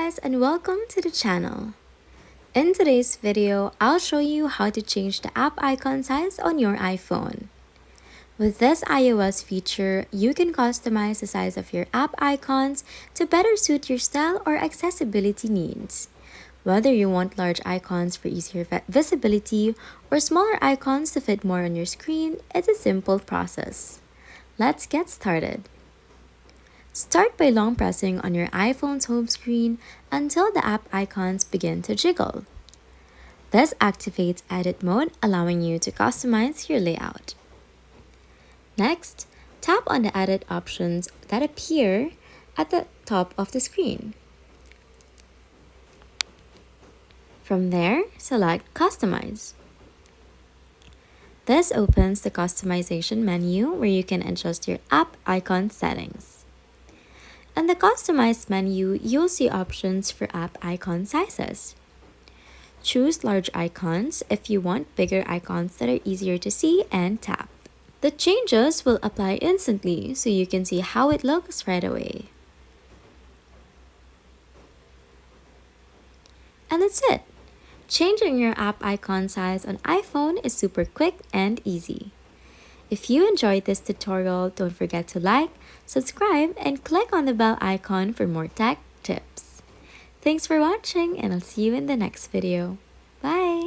guys, and welcome to the channel. In today's video, I'll show you how to change the app icon size on your iPhone. With this iOS feature, you can customize the size of your app icons to better suit your style or accessibility needs. Whether you want large icons for easier visibility or smaller icons to fit more on your screen, it's a simple process. Let's get started. Start by long pressing on your iPhone's home screen until the app icons begin to jiggle. This activates edit mode, allowing you to customize your layout. Next, tap on the edit options that appear at the top of the screen. From there, select Customize. This opens the customization menu where you can adjust your app icon settings. In the Customize menu, you'll see options for app icon sizes. Choose large icons if you want bigger icons that are easier to see and tap. The changes will apply instantly so you can see how it looks right away. And that's it! Changing your app icon size on iPhone is super quick and easy. If you enjoyed this tutorial, don't forget to like, subscribe, and click on the bell icon for more tech tips. Thanks for watching, and I'll see you in the next video. Bye!